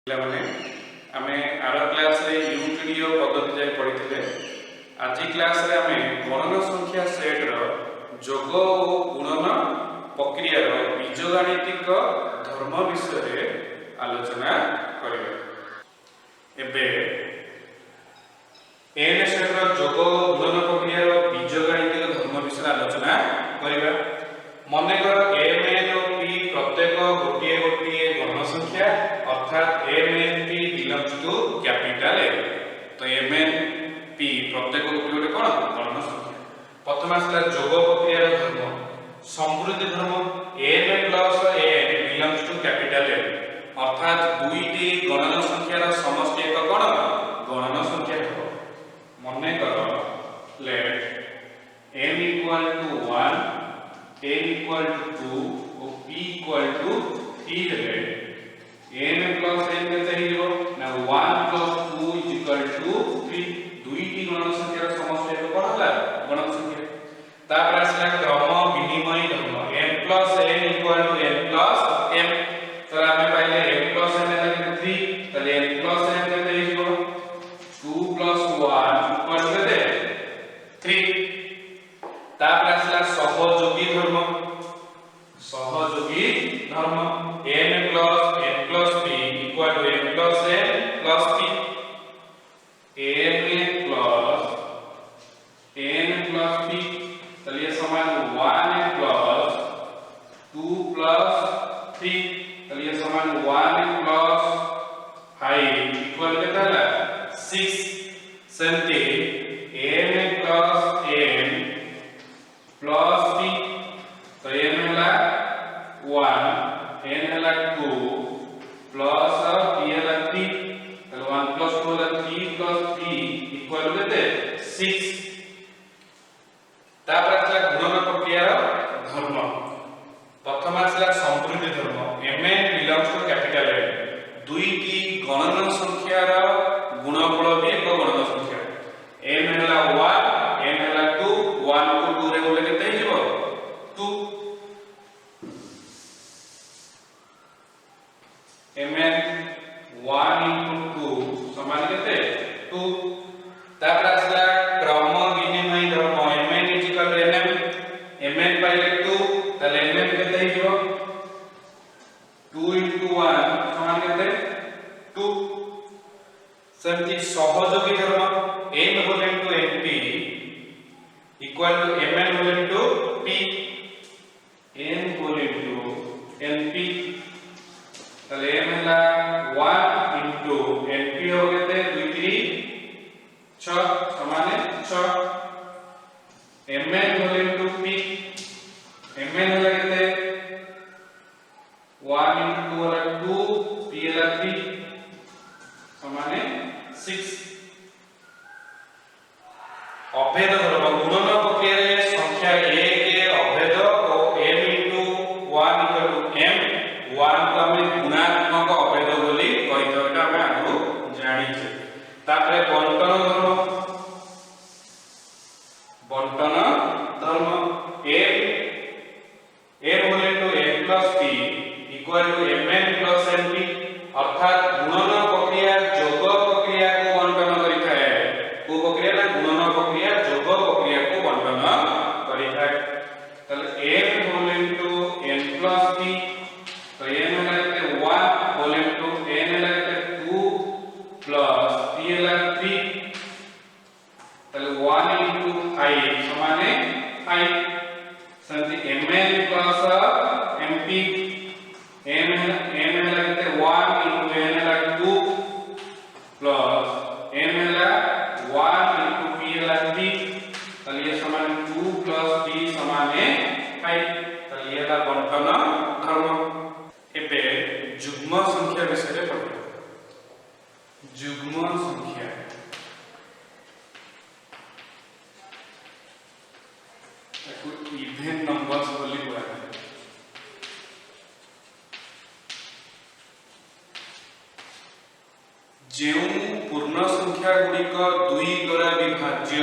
ପିଲାମାନେ ଆମେ ଆର କ୍ଲାସରେ ୟୁକ୍ଲିଡୀୟ ପଦ୍ଧତି ଯାଇ ପଢ଼ିଥିଲେ। ଆଜି କ୍ଲାସରେ ଆମେ ଗଣନ ସଂଖ୍ୟା ସେଟ୍ର ଯୋଗ ଓ ଗୁଣନ ପ୍ରକ୍ରିୟାର ବୀଜଗାଣିତିକ ଧର୍ମ ବିଷୟରେ ଆଲୋଚନା କରିବା। ଏବେ n ସେଟ୍ର ଯୋଗ ଓ ଗୁଣନ ପ୍ରକ୍ରିୟାର ବୀଜଗାଣିତିକ ଧର୍ମ ବିଷୟରେ ଆଲୋଚନା କରିବା। ମନେକର mn ଓ p ପ୍ରତ୍ୟେକ ଗୋଟିଏ ଗୋଟିଏ ଗଣ ସଂଖ୍ୟା अर्थात mn p belongs to capital M। तो mn p प्रत्येक गोटे कोन गण संख्या। प्रथम आसला जोग प्रक्रिया धर्म समृद्धि धर्म m plus n belongs to capital M अर्थात दुईटी गणन संख्यार समष्टि एक कोन गणन संख्या हो। मने करो late m equal to 1 n equal to 2 और p equal to 3 हेले n plus n केते हिजो ना 1 plus 2 is equal to 3 दुईटी गणन संख्यार समष्टि एक कोन होला गणन संख्या। तापर आसला क्रम विनिमय धर्म m plus n equal to n plus m। तो आमे पाइले m plus n हेला 3 तले n plus n केते हिजो 2 plus 1 equal केते 3। तापर आसला सहयोगी धर्म n plus p equal to n plus n plus p n plus p चलिए समान 1 plus 2 plus 3 चलिए समान 1 plus 5 equal केता होला 6। सेमती n plus n plus p तो n होला 1 n होला 2 plus p होला 3 तो 1 plus 2 होला 3 plus p equal केते 6। तापर आसला गुणन प्रक्रियार धर्म। प्रथम आसला समृद्धि धर्म mn belongs to capital M दुईटी गणन संख्यार गुणफल भी एक गणन संख्या m होला 1 n होला 2 1 को 2 रे बोले केते हिजो 2 mn 1 into 2 समान केते 2। तापर आसला क्रम विनिमय धर्म mn is equal to nm mn पाइले 2 तले nm केते हिजो 2 into 1 समान केते 2। सेमती सहयोगी धर्म n whole into np equal to mn whole into p n whole into np तले m होला 1 into np हो केते 2 3 6 समान 6 mn whole into p mn होला केते 1 into 2 होला 2 p होला 3 समान 6। अभेद धर्म गुणन प्रक्रिया रे संख्या a के अभेद और m into 1 equal to m 1 को हमें गुणात्मक अभेद बोली कहितो एटा हमें आगु जानि छै। तापरे बंटन धर्म m whole into n plus p equal to mn plus np अर्थात गुणन प्रक्रिया जोग प्रक्रिया को बंटन करिथाय को प्रक्रिया ना गुणन प्रक्रिया जोग प्रक्रिया को बंटन करिथाय। तले m whole into n plus p तो n होला केते 1 whole into n होला केते 2 plus p होला 3 तले 1 into 5 समान 5। सेमती mn plus mp m होला केते 1 into n होला 2 plus m होला 1 into p होला 3 तले ये समान 2 plus p समान 5 तले ये ला बंटन धर्म। एबे जुग्म संख्या विषय पढिबा। जुग्म संख्या ताको इवन नंबर्स बोली हुआ है। जेउ पूर्ण संख्या गुड़िक दुई द्वारा विभाज्य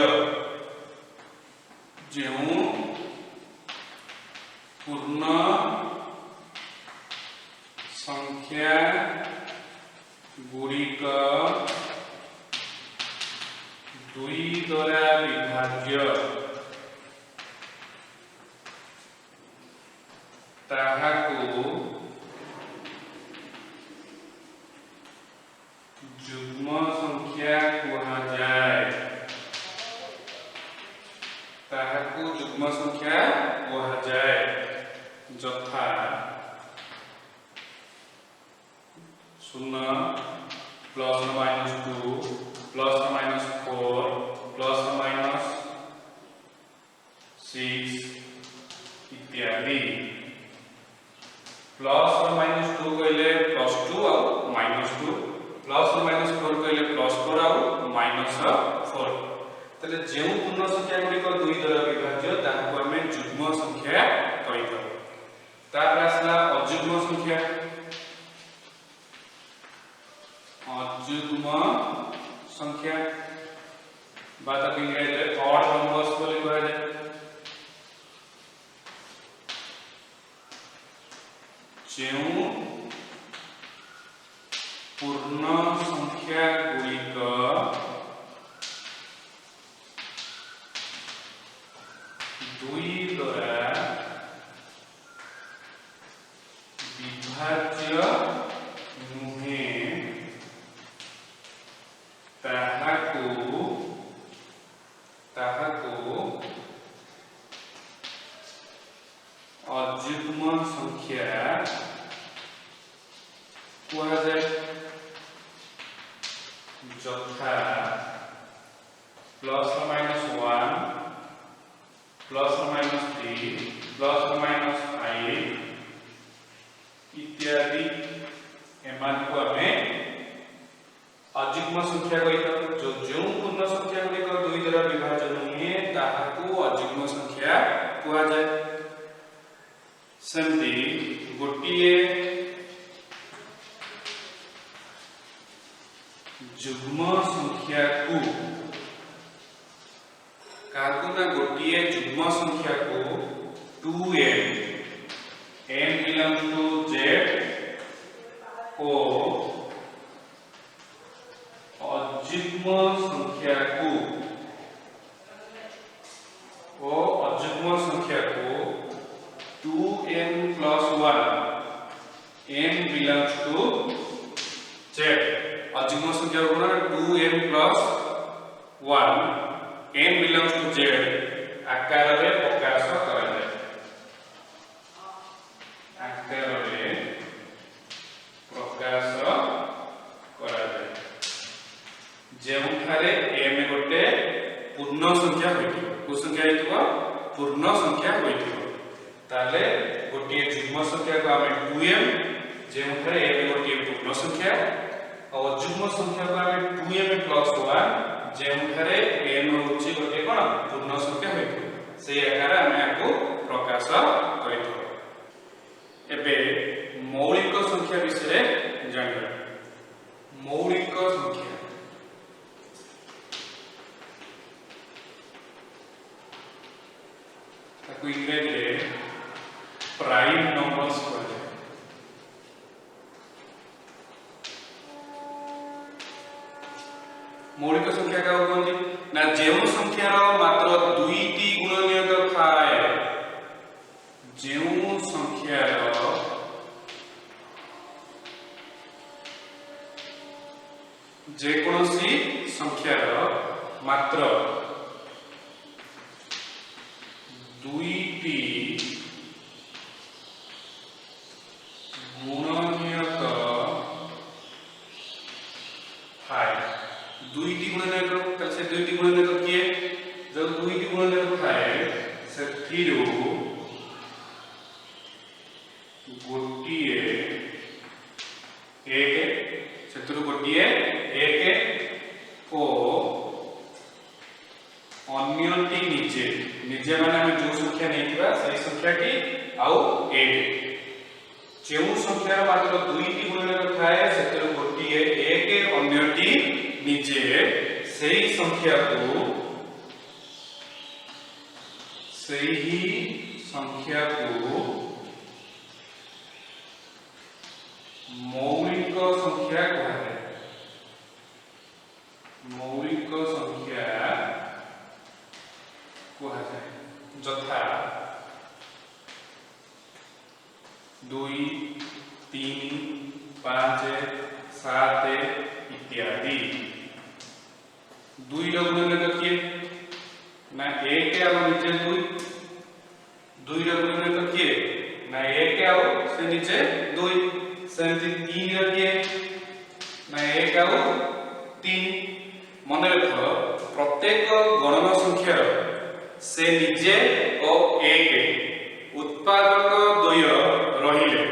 जेउ पूर्ण संख्या गुड़िक दुई द्वारा विभाज्य ताहाकु जुग्म संख्या कुहाजाए। ताहाकु जुग्म संख्या कुहाजाए जथा 0 plus minus 2 plus minus 4 plus minus 6 इत्यादि। प्लस माइनस 2 कहले प्लस 2 और माइनस 2, प्लस माइनस 4 कहले प्लस 4 और माइनस 4। तले जेउ पूर्ण संख्या गुड़िक दुई द्वारा विभाज्य ताहाको आमे जुग्म संख्या कहिथौ। तापर आसला अजुग्म संख्या। अजुग्म संख्या बा ताको इंग्लिश रे ऑड नंबर्स बोली कहा जाय। जेउ पूर्ण संख्या गुड़िक दुई द्वारा विभाज्य नुहे ताहाको अजुग्म संख्या कुहा जाए जथा plus minus 1 plus minus 3 plus minus 5 इत्यादि एमान को हमें अजुग्म संख्या कहिथौ। जो पूर्ण संख्या गुड़िक दुई द्वारा विभाज्य नुहे ताहाकु अजुग्म संख्या कुहा जाए। सेमती गोटिए जुग्म संख्या को काकु ना गोटिए जुग्म संख्या को 2n n belongs to z ओ अजुग्म संख्या को संख्या को 2n plus 1 n belongs to z। अजुग्म संख्या को 2n plus 1 n belongs to z आकार रे प्रकाश करा जाय। आकार रे प्रकाश करा जाय जेउठारे m गोटे पूर्ण संख्या होइथिबो। को संख्या होइथिबो पूर्ण संख्या होइथिबो ताले गोटे जुग्म संख्या को आमे 2m जेउठारे m गोटे पूर्ण संख्या और जुग्म संख्या को आमे 2m plus 1 जेउठारे n होछि गोटे कोन पूर्ण संख्या होइथिबो से आकार आमे आको प्रकाश करिथो। एबे मौलिक संख्या विषय जानिबा। मौलिक संख्या ताको इंग्लिश रे प्राइम नंबर्स कहले। मौलिक संख्या का कहନ୍ତି ना जेउ संख्यार मात्र दुईटी गुणनीयक थाए। जेउ संख्यार जेकोसी संख्यार मात्र दुईटी गुणनीयक थाए। दुईटी गुणनीयक से दुईटी गुणनीयक किए जो दुईटी गुणनीयक थाए से थिरु गोटिए एक से गोटिए एक ओ अन्यटी निजे निजे माने हम जो संख्या नेतिबा सही संख्या की आउ एक जो संख्या मात्र दुईटी गुणनीयक थाए से गोटिए एक अन्यटी निजे सही संख्या को मौलिक संख्या कहा जाए। 2 3 5 7 इत्यादि। 2 रो गुणनफल किए ना 1 और नीचे 2 2 रो गुणनफल किए ना 1 और से नीचे 2 सेमती 3 रो किए ना 1 और 3। मन रख प्रत्येक गणन संख्या से निजे और 1 उत्पादक द्वय रहिले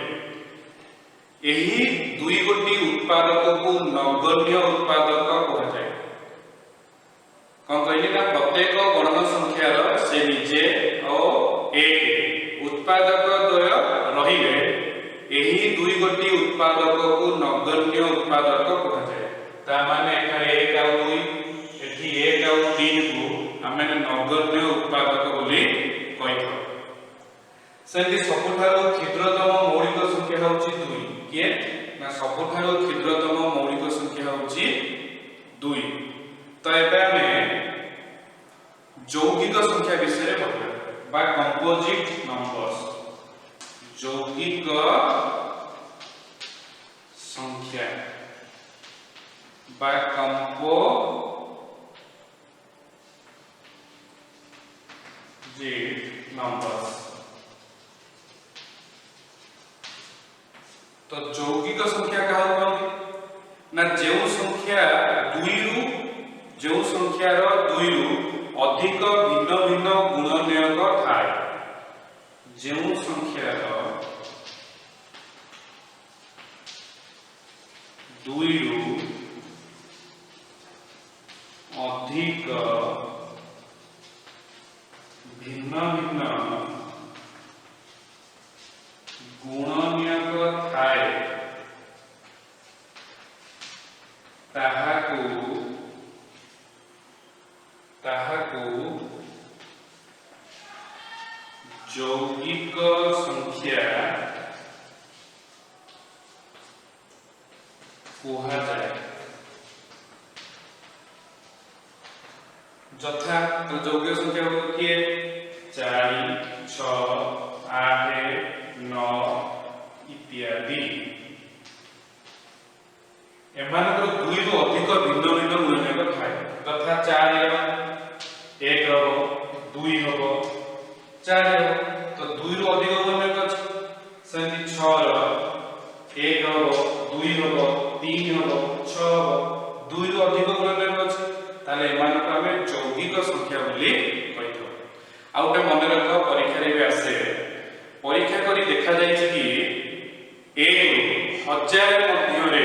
एही 2 गोटी उत्पादक को नगण्य उत्पादक कहा जाए। कौन कहले ना प्रत्येक गणन संख्यार से निजे और 1 उत्पादक द्वय रहिले एही 2 गोटी उत्पादक को नगण्य उत्पादक कहा जाए। ता माने एखारे 1 और 2 एठी 1 और 3 को आमे नगण्य उत्पादक बोली कहिथो। सेंति सबुठारो क्षुद्रतम मौलिक संख्या होची 2 किए ना सबुठारो क्षुद्रतम मौलिक संख्या होची 2। तो एबे आमे यौगिक संख्या विषय पढिबा बा कंपोजिट नंबर्स। यौगिक संख्या बा कंपोजिट नंबर्स। तो यौगिक संख्या कहा कहते ना जो संख्या 2 रु जो संख्यार 2 रु अधिक भिन्न भिन्न गुणनयक थाए जो संख्यार 2 रु अधिक भिन्न भिन्न गुणनयक थाए ताहाकु यौगिक संख्या कहा जाए। यथा तो यौगिक संख्या किए 4 6 8 9 इत्यादि। एमानकर 2 रु अधिक भिन्न भिन्न गुणनयक थाए तथा 4 1 हबो 2 हबो 4 हबो। तो 2 रु अधिक गुणनयक अछि सेंति 6 रो 1 हबो 2 हबो 3 हबो 6 हबो 2 रु अधिक गुणनयक अछि ताले एमानक आमे यौगिक संख्या बोली कहिथो। आ उटे मन रख परीक्षा रे भी आसे परीक्षा करी देखा जाय छै कि 1 1000 मध्य रे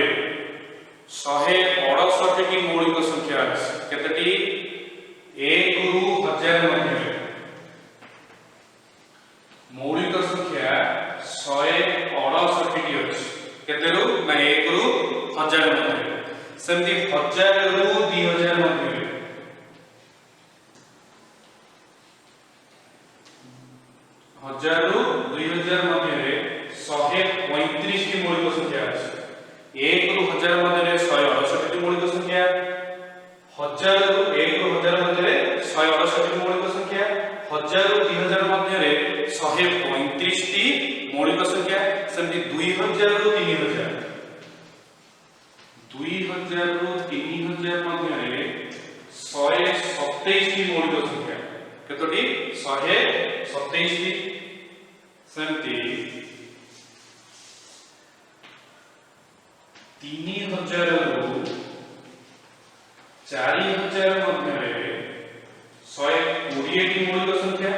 168 की मौलिक संख्या अछि केतटी 1 रु 1000 मध्य रे मौलिक संख्या 168 की अछि केते रु ना 1 रु 1000 मध्य रे सेमति 1000 रु 2000 मध्य रे 1000 रु 2000 मध्य रे 135 की मौलिक संख्या अछि। 1 रु 1000 मध्य रे 168 की मौलिक संख्या 1000 रु 1 रु 1000 मध्य रे 168 की मौलिक संख्या 1000 रु 2000 मध्य रे 135 की मौलिक संख्या सेमति 2000 रु 3000 2000 रु 3000 मध्य रे 127 की मौलिक संख्या केतोटी 127 की सेमति 3000 रु 4000 मध्य रे 120 की मौलिक संख्या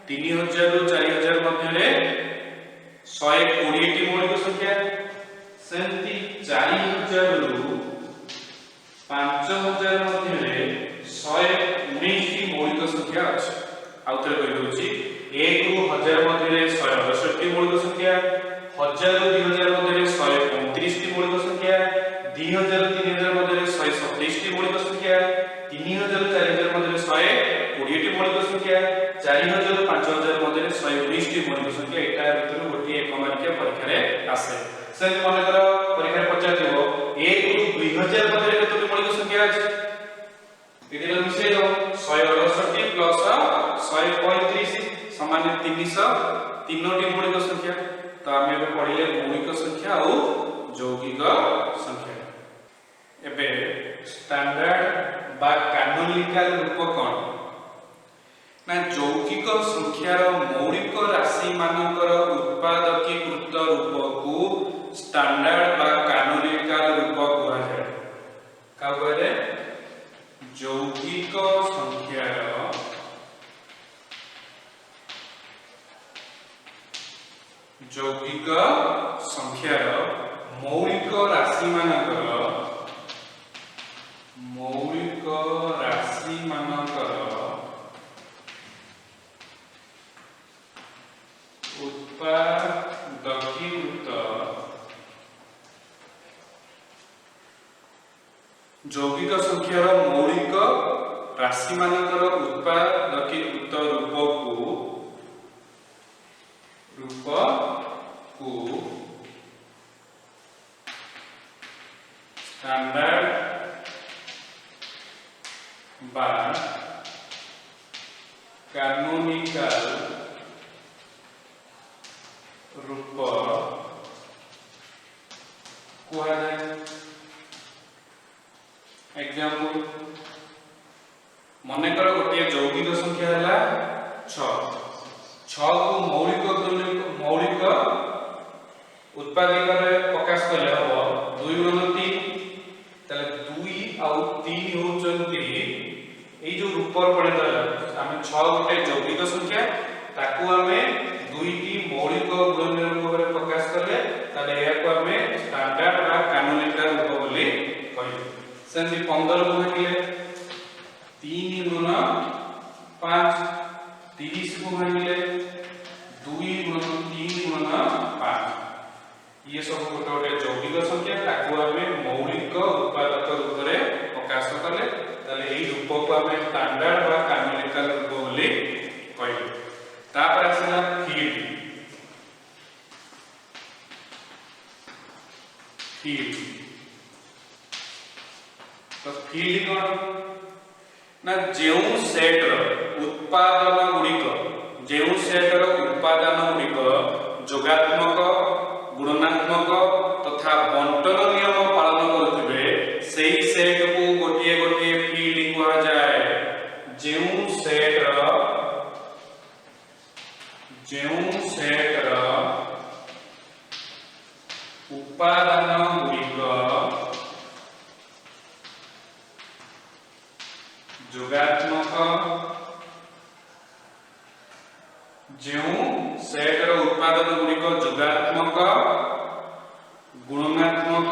3000 रु 4000 मध्य रे 120 की मौलिक संख्या सेमति 4000 रु 5000 मध्य रे 119 की मौलिक संख्या अछि। आउथरे कहि दोछि 1 रु 1000 मध्य रे 168 की मौलिक संख्या 1000 रु 2000 मध्य रे 129 की मौलिक संख्या 2000 रु 3000 मध्य रे 127 की मौलिक संख्या 3000 रु 4000 मध्य रे 120 की मौलिक संख्या 4000 रु 5000 मध्य रे 119 की मौलिक संख्या एटा भितर गोटी एक मार्किया परीक्षा रे आसे। सेन मन कर परीक्षा पचार देबो 1 रु 2000 मध्य रे केतोटी मौलिक संख्या अछि इदिन मिसे दो 168 प्लस 135 माने 300 तीनोटी मौलिक संख्या। तो आम ए पढ़िले मौलिक संख्या और यौगिक संख्या। एबे स्टैंडर्ड बा कैनोनिकल रूप कौन ना यौगिक संख्यार मौलिक राशि मानकर उत्पादकीकृत रूप को स्टैंडर्ड बा कैनोनिकल रूप कहा जाए। का कहले यौगिक संख्यार मौलिक राशि मानकर उत्पादकीकृत यौगिक संख्यार मौलिक राशि मानकर उत्पादकीकृत रूप को स्टैंडर्ड बा कैनोनिकल रूप कहा जाए। एग्जांपल मन कर गोटे यौगिक संख्या है 6 को मौलिक उत्पादिक प्रकाश कले हम 2 × 3 तले 2 आउ 3 होचंती ए जो रूप पड़े आम 6 गोटे यौगिक संख्या ताकू आमे 2 टी मौलिक गुणन रूप में प्रकाश कले ताले या को आमे स्टैंडर्ड बा कैनोनिकल रूप बोली कहि। सेंती 15 को भागिले 3 × 5 30 को भागिले 2 × 3 × 5 ये सब गोटे यौगिक संख्या ताकू आमे मौलिक उत्पादक रूप में प्रकाश कले ताले एही रूप को आमे स्टैंडर्ड बा कैनोनिकल रूप बोली कहि। तापर आसला फील्ड तो फील्ड कौन ना जेउ सेटर उत्पादन गुड़िक जोगात्मक गुणनात्मक तथा बंटन नियम पालन करुथिबे सेही सेट को गोटिए गोटिए फील्ड कहा जाए। जेउ सेटर उत्पादन गुड़िक जोगात्मक उत्पादन गुड़िक जोगात्मक गुणात्मक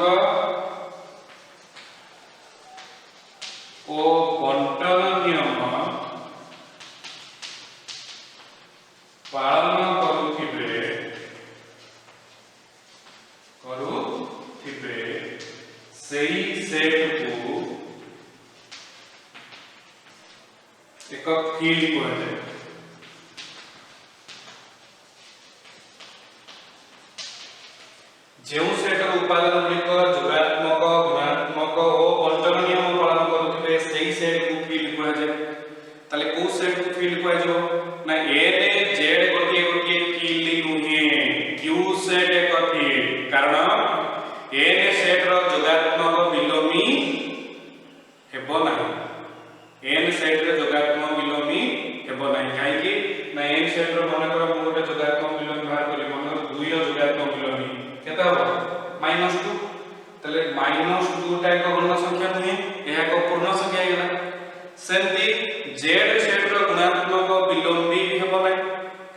और बंटन नियम पालन करुथिबे सेही सेट को एक फील्ड कहा जाए। जो सेट उत्पादन गुड़िक जोगात्मक गुणात्मक और बंटन नियम पालन करुथिबे सेही सेट को फील्ड कहा जाए। ताले को सेट को फील्ड कहा जाए ना ए रे जेड गोटे गोटे फील्ड नुहे क्यू सेट एक फील्ड कारण ए रे सेट रो जोगात्मक विलोमी हेबो नाही एन सेट रे जोगात्मक विलोमी हेबो नाही काहे कि ना एन सेट रो मन कर मु गोटे जोगात्मक विलोमी बाहर करी मन 2 रो जोगात्मक विलोमी केता हो -2 तले -2 टा एक पूर्ण संख्या नुहे एहा को पूर्ण संख्या हेला। सेंती जेड सेट रो गुणात्मक विलोमी हेबो नाही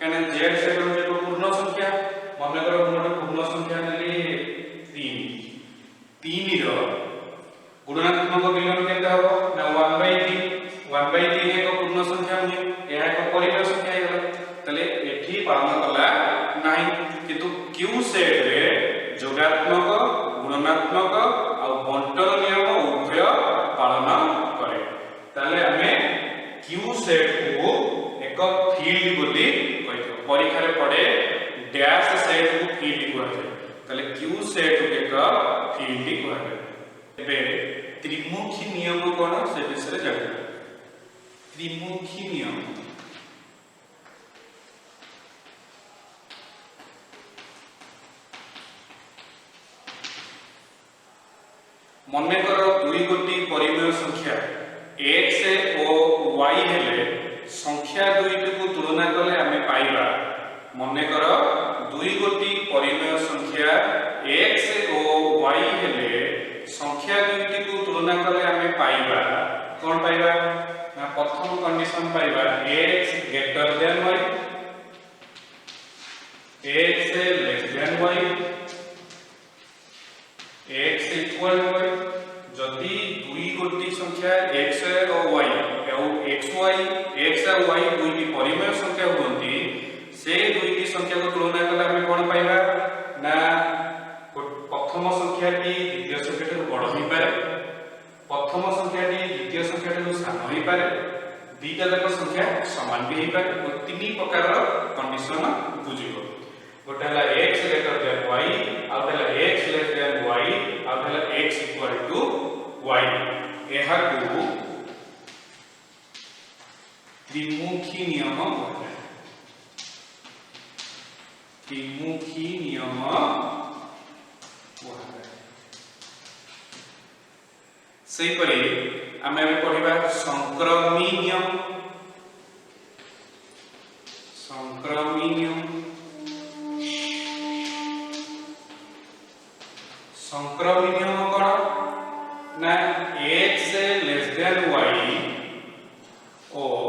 काने जेड सेट रो एक पूर्ण संख्या मन कर मु गोटे पूर्ण संख्या नेली 3 रो गुणात्मक विलोम केता हो ना 1/3 एक पूर्ण संख्या नुहे एहा एक परिमेय संख्या हेला तले एठी पालन कला नाही किंतु क्यू सेट रे जोगात्मक गुणात्मक और बंटन नियम उभय पालन करे ताले हमें क्यू सेट को एक फील्ड बोली कहितो। परीक्षा रे पड़े डैश सेट को फील्ड कहा जाए ताले क्यू सेट को एक फील्ड कहा जाए। एबे त्रिमुखी नियम कोन से विषय जाने त्रिमुखी नियम मनेकर दुई गोटी परिमेय संख्या x और y हेले संख्या दुईटी को तुलना कले आमे पाइबा। मनेकर दुई गोटी परिमेय संख्या x और y हेले संख्या दुईटी को तुलना कले आमे पाइबा कोन पाइबा ना प्रथम कंडीशन पाइबा x greater than y, x less than y, x equal to y। जदि दुई गोटी संख्या x और y x और y दुईटी परिमेय संख्या होती से दुईटी संख्या को तुलना कले आमे कोन पाइबा ना प्रथम संख्याटी द्वितीय संख्याटी बड़ होई पारे, प्रथम संख्याटी द्वितीय संख्याटी सान होई पारे, दुईटा जाक संख्या समान भी होई पारे। तीन प्रकार कंडीशन बुझिबो। गोटे हला x ग्रेटर देन y, आ हला x लेस देन y, आ हला x इक्वल टू y। एहा को त्रिमुखी नियम कहते हैं। त्रिमुखी नियम सही परी आमे पढ़िबा संक्रमी नियम। संक्रमी नियम, संक्रमी नियम कोन ना x लेस देन y और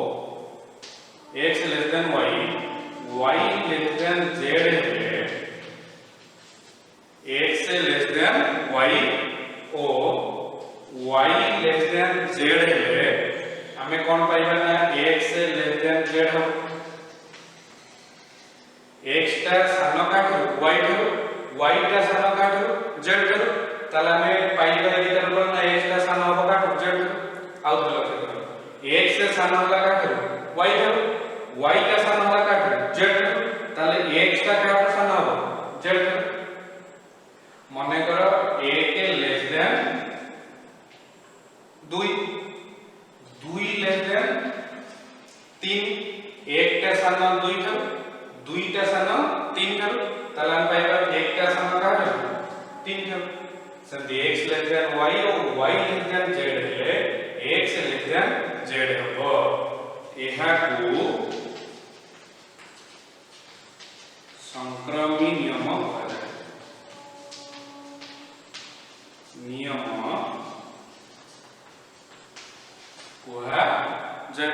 x less than y, y less than z है, x लेस देन y और y लेस देन z है। हमें कौन पाइबा ना x लेस देन z हो, x टा सान का y हो, y टा सान का z हो, ताले हमें पाइबा इधर बोल ना x टा सान हो का z हो। आउ लक्ष्य करो x से सान होला का y हो, y टा सान होला का z हो, ताले x टा का सान हो z हो। मने करो a के लेस देन दुई, दुई लेस देन तीन, एक टा सान दुई था, दुई टा सान तीन था, ताले हम पाइबा एक टा सान का तीन था। सेमती x लेस देन y और y लेस देन z हेले x लेस देन z हबो। एहा को संक्रमी नियम कहलाए। नियम कुहा जाय।